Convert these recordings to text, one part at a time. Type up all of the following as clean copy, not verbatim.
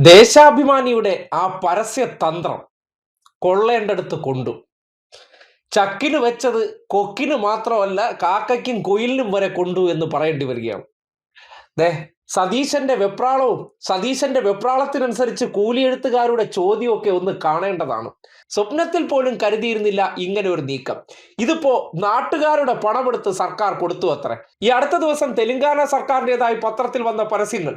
ദേശാഭിമാനിയുടെ ആ പരസ്യ തന്ത്രം കൊള്ളേണ്ടടുത്ത് കൊണ്ടു. ചക്കിന് വെച്ചത് കൊക്കിന് മാത്രമല്ല കാക്കയ്ക്കും കുയിലിനും വരെ കൊണ്ടു എന്ന് പറയേണ്ടി വരികയാണ്. സതീശന്റെ വെപ്രാളവും സതീശന്റെ വെപ്രാളത്തിനനുസരിച്ച് കൂലിയെഴുത്തുകാരുടെ ചോദ്യമൊക്കെ ഒന്ന് കാണേണ്ടതാണ്. സ്വപ്നത്തിൽ പോലും കരുതിയിരുന്നില്ല ഇങ്ങനെ ഒരു നീക്കം. ഇതിപ്പോ നാട്ടുകാരുടെ പണമെടുത്ത് സർക്കാർ കൊടുത്തു അത്രേ. ഈ അടുത്ത ദിവസം തെലങ്കാന സർക്കാരിൻ്റെതായി പത്രത്തിൽ വന്ന പരസ്യങ്ങൾ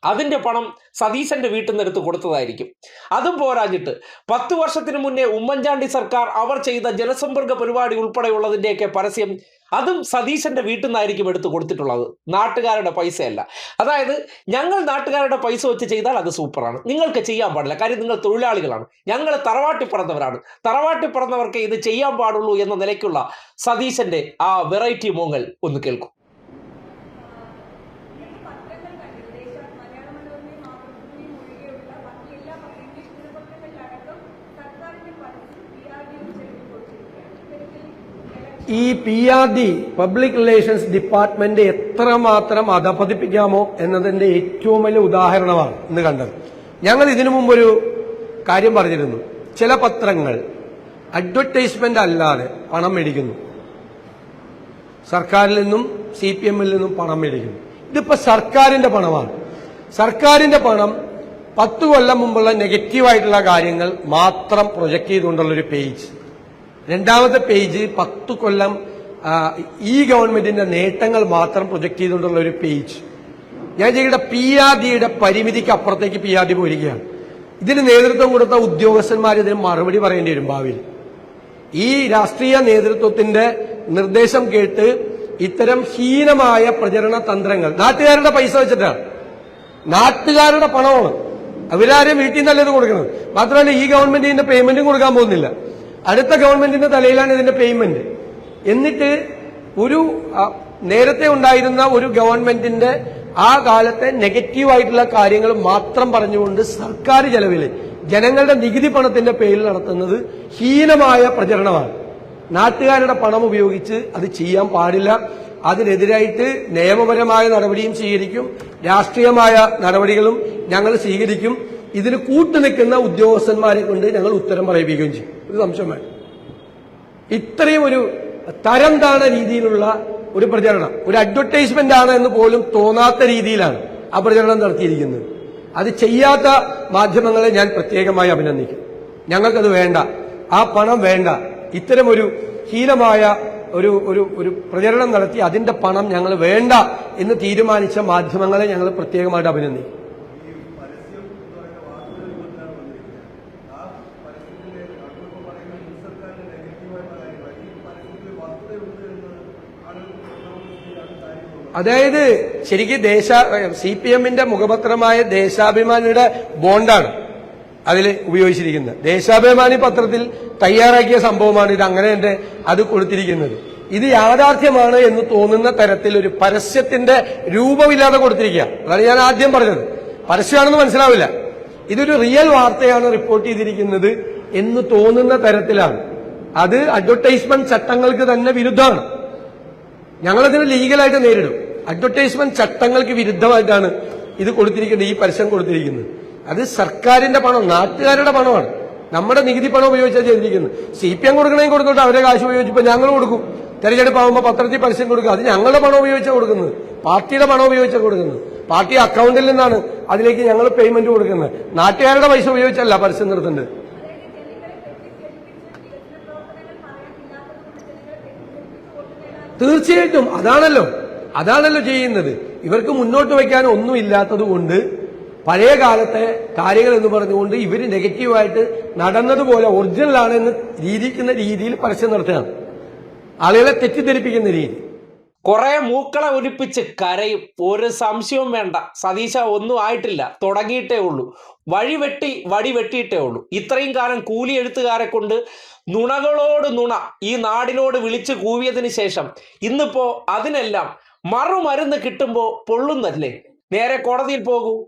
അതിന്റെ പണം സതീശന്റെ വീട്ടിൽ നിന്ന് എടുത്ത് കൊടുത്തതായിരിക്കും. അതും പോരാഞ്ഞിട്ട് 10 വർഷത്തിന് മുന്നേ ഉമ്മൻചാണ്ടി സർക്കാർ അവർ ചെയ്ത ജനസമ്പർക്ക പരിപാടി ഉൾപ്പെടെയുള്ളതിന്റെയൊക്കെ പരസ്യം അതും സതീശന്റെ വീട്ടിൽ നിന്നായിരിക്കും എടുത്ത് കൊടുത്തിട്ടുള്ളത്, നാട്ടുകാരുടെ പൈസയല്ല. അതായത് ഞങ്ങൾ നാട്ടുകാരുടെ പൈസ വെച്ച് ചെയ്താൽ അത് സൂപ്പറാണ്, നിങ്ങൾക്ക് ചെയ്യാൻ പാടില്ല, കാര്യം നിങ്ങൾ തൊഴിലാളികളാണ്, ഞങ്ങൾ തറവാട്ടി പിറന്നവരാണ്, തറവാട്ടി പിറന്നവർക്ക് ഇത് ചെയ്യാൻ പാടുള്ളൂ എന്ന നിലയ്ക്കുള്ള സതീശന്റെ ആ വെറൈറ്റി മോങ്ങൽ ഒന്ന് കേൾക്കും. ഈ PRD പബ്ലിക് റിലേഷൻസ് ഡിപ്പാർട്ട്മെന്റ് എത്രമാത്രം അധപതിപ്പിക്കാമോ എന്നതിന്റെ ഏറ്റവും വലിയ ഉദാഹരണമാണ് ഇന്ന് കണ്ടത്. ഞങ്ങൾ ഇതിനു മുമ്പൊരു കാര്യം പറഞ്ഞിരുന്നു, ചില പത്രങ്ങൾ അഡ്വർടൈസ്മെന്റ് അല്ലാതെ പണം മേടിക്കുന്നു, സർക്കാരിൽ നിന്നും CPM-ൽ നിന്നും പണം മേടിക്കുന്നു. ഇതിപ്പോ സർക്കാരിന്റെ പണമാണ്. സർക്കാരിന്റെ പണം 10 കൊല്ലം മുമ്പുള്ള നെഗറ്റീവായിട്ടുള്ള കാര്യങ്ങൾ മാത്രം പ്രൊജക്ട് ചെയ്തുകൊണ്ടുള്ളൊരു പേജ്. രണ്ടാമത്തെ പേജ് 10 കൊല്ലം ഈ ഗവൺമെന്റിന്റെ നേട്ടങ്ങൾ മാത്രം പ്രൊജക്ട് ചെയ്തുകൊണ്ടുള്ള ഒരു പേജ്. ഞാൻ ചെയ്യേണ്ട PRDയുടെ പരിമിതിക്ക് അപ്പുറത്തേക്ക് PRD പോയിരിക്കുകയാണ്. ഇതിന് നേതൃത്വം കൊടുത്ത ഉദ്യോഗസ്ഥന്മാർ ഇതിന് മറുപടി പറയേണ്ടി വരും ഭാവിയിൽ. ഈ രാഷ്ട്രീയ നേതൃത്വത്തിന്റെ നിർദ്ദേശം കേട്ട് ഇത്തരം ഹീനമായ പ്രചരണ തന്ത്രങ്ങൾ നാട്ടുകാരുടെ പൈസ വെച്ചിട്ടാണ്, നാട്ടുകാരുടെ പണമാണ്, അവരാരും വീട്ടിൽ നിന്നല്ല ഇത് കൊടുക്കുന്നത്. മാത്രമല്ല ഈ ഗവൺമെന്റ് ഇതിന്റെ പേയ്മെന്റും കൊടുക്കാൻ പോകുന്നില്ല, അടുത്ത ഗവൺമെന്റിന്റെ തലയിലാണ് ഇതിന്റെ പേയ്മെന്റ്. എന്നിട്ട് ഒരു നേരത്തെ ഉണ്ടായിരുന്ന ഒരു ഗവൺമെന്റിന്റെ ആ കാലത്തെ നെഗറ്റീവായിട്ടുള്ള കാര്യങ്ങൾ മാത്രം പറഞ്ഞുകൊണ്ട് സർക്കാർ ചെലവിൽ ജനങ്ങളുടെ നികുതി പണത്തിന്റെ പേരിൽ നടത്തുന്നത് ഹീനമായ പ്രചരണമാണ്. നാട്ടുകാരുടെ പണം ഉപയോഗിച്ച് അത് ചെയ്യാൻ പാടില്ല. അതിനെതിരായിട്ട് നിയമപരമായ നടപടിയും സ്വീകരിക്കും, രാഷ്ട്രീയമായ നടപടികളും ഞങ്ങൾ സ്വീകരിക്കും. ഇതിന് കൂട്ടുനിൽക്കുന്ന ഉദ്യോഗസ്ഥന്മാരെ കൊണ്ട് ഞങ്ങൾ ഉത്തരം പറയിപ്പിക്കുകയും ചെയ്യും. ഒരു സംശയം വേണം. ഇത്രയും ഒരു തരം താണ രീതിയിലുള്ള ഒരു പ്രചരണം, ഒരു അഡ്വർടൈസ്മെന്റ് ആണ് എന്ന് പോലും തോന്നാത്ത രീതിയിലാണ് ആ പ്രചരണം നടത്തിയിരിക്കുന്നത്. അത് ചെയ്യാത്ത മാധ്യമങ്ങളെ ഞാൻ പ്രത്യേകമായി അഭിനന്ദിക്കും. ഞങ്ങൾക്കത് വേണ്ട, ആ പണം വേണ്ട. ഇത്തരം ഒരു ഹീനമായ ഒരു ഒരു ഒരു പ്രചരണം നടത്തി അതിന്റെ പണം ഞങ്ങൾ വേണ്ട എന്ന് തീരുമാനിച്ച മാധ്യമങ്ങളെ ഞങ്ങൾ പ്രത്യേകമായിട്ട് അഭിനന്ദിക്കും. അതായത് ശരിക്കും CPM-ന്റെ മുഖപത്രമായ ദേശാഭിമാനിയുടെ ബോണ്ടാണ് അതിൽ ഉപയോഗിച്ചിരിക്കുന്നത്. ദേശാഭിമാനി പത്രത്തിൽ തയ്യാറാക്കിയ സംഭവമാണ് ഇത്. അങ്ങനെ തന്നെ അത് കൊടുത്തിരിക്കുന്നത്. ഇത് യാഥാർത്ഥ്യമാണ് എന്ന് തോന്നുന്ന തരത്തിൽ ഒരു പരസ്യത്തിന്റെ രൂപമില്ലാതെ കൊടുത്തിരിക്കുക. അതാണ് ഞാൻ ആദ്യം പറഞ്ഞത്. പരസ്യമാണെന്ന് മനസ്സിലാവില്ല, ഇതൊരു റിയൽ വാർത്തയാണ് റിപ്പോർട്ട് ചെയ്തിരിക്കുന്നത് എന്ന് തോന്നുന്ന തരത്തിലാണ്. അത് അഡ്വർടൈസ്മെന്റ് ചട്ടങ്ങൾക്ക് തന്നെ വിരുദ്ധമാണ്. ഞങ്ങളതിന് ലീഗലായിട്ട് നേരിടും. അഡ്വർടൈസ്മെന്റ് ചട്ടങ്ങൾക്ക് വിരുദ്ധമായിട്ടാണ് ഇത് കൊടുത്തിരിക്കുന്നത്, ഈ പരസ്യം കൊടുത്തിരിക്കുന്നത്. അത് സർക്കാരിന്റെ പണം, നാട്ടുകാരുടെ പണമാണ്, നമ്മുടെ നികുതി പണം ഉപയോഗിച്ചാണ് ചെയ്തിരിക്കുന്നത്. CPM കൊടുക്കണമെങ്കിൽ കൊടുത്തോട്ടെ, അവരെ കാശ് ഉപയോഗിച്ചപ്പോൾ ഞങ്ങൾ കൊടുക്കും. തെരഞ്ഞെടുപ്പ് ആകുമ്പോൾ പത്രത്തിൽ പരസ്യം കൊടുക്കുക, അത് ഞങ്ങളുടെ പണം ഉപയോഗിച്ചാണ് കൊടുക്കുന്നത്, പാർട്ടിയുടെ പണം ഉപയോഗിച്ചാണ് കൊടുക്കുന്നത്. പാർട്ടി അക്കൗണ്ടിൽ നിന്നാണ് അതിലേക്ക് ഞങ്ങൾ പേയ്മെന്റ് കൊടുക്കുന്നത്. നാട്ടുകാരുടെ പൈസ ഉപയോഗിച്ചല്ല പരസ്യം നിർത്തേണ്ടത്. തീർച്ചയായിട്ടും അതാണല്ലോ ചെയ്യുന്നത്. ഇവർക്ക് മുന്നോട്ട് വയ്ക്കാൻ ഒന്നും ഇല്ലാത്തത് കൊണ്ട് പഴയ കാലത്തെ കാര്യങ്ങൾ എന്ന് പറഞ്ഞുകൊണ്ട് ഇവര് നെഗറ്റീവായിട്ട് നടന്നതുപോലെ ഒറിജിനലാണ് എന്ന് രീതിക്കുന്ന രീതിയിൽ പരസ്യം നടത്തുകയാണ്, ആളുകളെ തെറ്റിദ്ധരിപ്പിക്കുന്ന രീതി. കുറെ മൂക്കളെ ഒലിപ്പിച്ച് കരയും, ഒരു സംശയവും വേണ്ട. സതീശ ഒന്നും ആയിട്ടില്ല, തുടങ്ങിയിട്ടേ ഉള്ളൂ. വടി വെട്ടിയിട്ടേ ഉള്ളൂ. ഇത്രയും കാലം കൂലി എഴുത്തുകാരെ കൊണ്ട് നുണകളോട് നുണ ഈ നാടിനോട് വിളിച്ചു കൂവിയതിന് ശേഷം ഇന്നിപ്പോ അതിനെല്ലാം മറുമരുന്ന് കിട്ടുമ്പോ പൊള്ളുന്നല്ലേ. നേരെ കോടതിയിൽ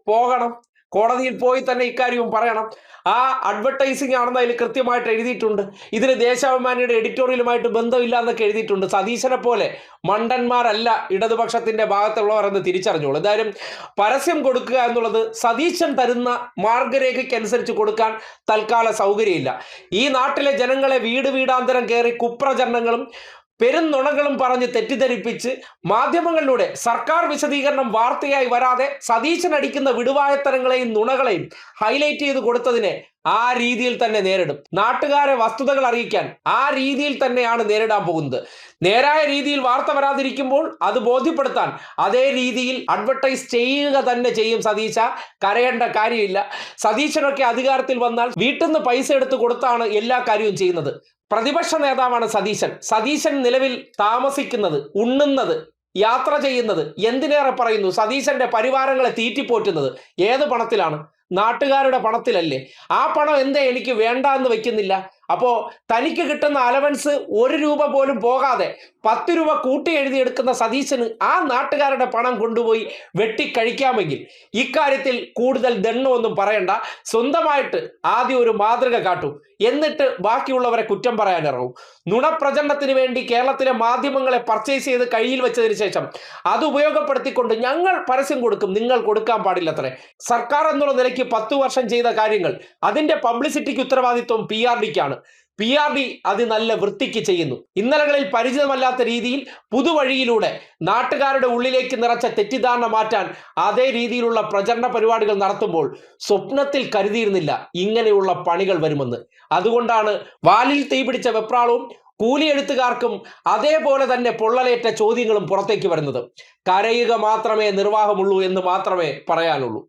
പോകണം, കോടതിയിൽ പോയി തന്നെ ഇക്കാര്യവും പറയണം. ആ അഡ്വർടൈസിംഗ് ആണെന്ന് അതിൽ കൃത്യമായിട്ട് എഴുതിയിട്ടുണ്ട്. ഇതിന് ദേശാഭിമാനിയുടെ എഡിറ്റോറിയലുമായിട്ട് ബന്ധമില്ല എന്നൊക്കെ എഴുതിയിട്ടുണ്ട്. സതീശനെ പോലെ മണ്ടന്മാരല്ല ഇടതുപക്ഷത്തിന്റെ ഭാഗത്തുള്ളവർ എന്ന് തിരിച്ചറിഞ്ഞോളൂ. എന്തായാലും പരസ്യം കൊടുക്കുക എന്നുള്ളത് സതീശൻ തരുന്ന മാർഗരേഖയ്ക്കനുസരിച്ച് കൊടുക്കാൻ തൽക്കാല സൗകര്യമില്ല. ഈ നാട്ടിലെ ജനങ്ങളെ വീട് വീടാന്തരം കയറി കുപ്രചരണങ്ങളും പെരുന്നുണകളും പറഞ്ഞ് തെറ്റിദ്ധരിപ്പിച്ച് മാധ്യമങ്ങളിലൂടെ സർക്കാർ വിശദീകരണം വാർത്തയായി വരാതെ സതീശൻ അടിക്കുന്ന വിടുവായത്തരങ്ങളെയും നുണകളെയും ഹൈലൈറ്റ് ചെയ്ത് കൊടുത്തതിനെ ആ രീതിയിൽ തന്നെ നേരിടും. നാട്ടുകാരെ വസ്തുതകൾ അറിയിക്കാൻ ആ രീതിയിൽ തന്നെയാണ് നേരിടാൻ പോകുന്നത്. നേരായ രീതിയിൽ വാർത്ത വരാതിരിക്കുമ്പോൾ അത് ബോധ്യപ്പെടുത്താൻ അതേ രീതിയിൽ അഡ്വർടൈസ് ചെയ്യുക തന്നെ ചെയ്യും സതീശ. കരയേണ്ട കാര്യമില്ല. സതീശനൊക്കെ അധികാരത്തിൽ വന്നാൽ വീട്ടിൽ നിന്ന് പൈസ എടുത്ത് കൊടുത്താണ് എല്ലാ കാര്യവും ചെയ്യുന്നത്. പ്രതിപക്ഷ നേതാവാണ് സതീശൻ. സതീശൻ നിലവിൽ താമസിക്കുന്നത്, ഉണ്ണുന്നത്, യാത്ര ചെയ്യുന്നത്, എന്തിനേറെ പറയുന്നു സതീശന്റെ പരിവാരങ്ങളെ തീറ്റിപ്പോറ്റുന്നത് ഏത് പണത്തിലാണ്? നാട്ടുകാരുടെ പണത്തിലല്ലേ? ആ പണം എന്തേ എനിക്ക് വേണ്ട എന്ന് വെക്കുന്നില്ല? അപ്പോ തനിക്ക് കിട്ടുന്ന അലവൻസ് 1 രൂപ പോലും പോകാതെ 10 രൂപ കൂട്ടി എഴുതിയെടുക്കുന്ന സതീശന് ആ നാട്ടുകാരുടെ പണം കൊണ്ടുപോയി വെട്ടിക്കഴിക്കാമെങ്കിൽ ഇക്കാര്യത്തിൽ കൂടുതൽ ദണ്ണമൊന്നും പറയണ്ട. സ്വന്തമായിട്ട് ആദ്യം ഒരു മാതൃക കാട്ടൂ, എന്നിട്ട് ബാക്കിയുള്ളവരെ കുറ്റം പറയാനിറങ്ങും. നുണപ്രചരണത്തിന് വേണ്ടി കേരളത്തിലെ മാധ്യമങ്ങളെ പർച്ചേസ് ചെയ്ത് കയ്യിൽ വെച്ചതിന് ശേഷം അത് ഉപയോഗപ്പെടുത്തിക്കൊണ്ട് ഞങ്ങൾ പരസ്യം കൊടുക്കും, നിങ്ങൾ കൊടുക്കാൻ പാടില്ലത്രേ. സർക്കാർ എന്നുള്ള നിലയ്ക്ക് 10 വർഷം ചെയ്ത കാര്യങ്ങൾ അതിന്റെ പബ്ലിസിറ്റിക്ക് ഉത്തരവാദിത്വം PRDക്കാണ്. PRD അത് നല്ല വൃത്തിക്ക് ചെയ്യുന്നു. ഇന്നലകളിൽ പരിചിതമല്ലാത്ത രീതിയിൽ പുതുവഴിയിലൂടെ നാട്ടുകാരുടെ ഉള്ളിലേക്ക് നിറച്ച തെറ്റിദ്ധാരണ മാറ്റാൻ അതേ രീതിയിലുള്ള പ്രചരണ പരിപാടികൾ നടത്തുമ്പോൾ സ്വപ്നത്തിൽ കരുതിയിരുന്നില്ല ഇങ്ങനെയുള്ള പണികൾ വരുമെന്ന്. അതുകൊണ്ടാണ് വാലിൽ തീപിടിച്ച വെപ്രാളവും കൂലിയെഴുത്തുകാർക്കും അതേപോലെ തന്നെ പൊള്ളലേറ്റ ചോദ്യങ്ങളും പുറത്തേക്ക് വരുന്നത്. കരയുക മാത്രമേ നിർവാഹമുള്ളൂ എന്ന് മാത്രമേ പറയാനുള്ളൂ.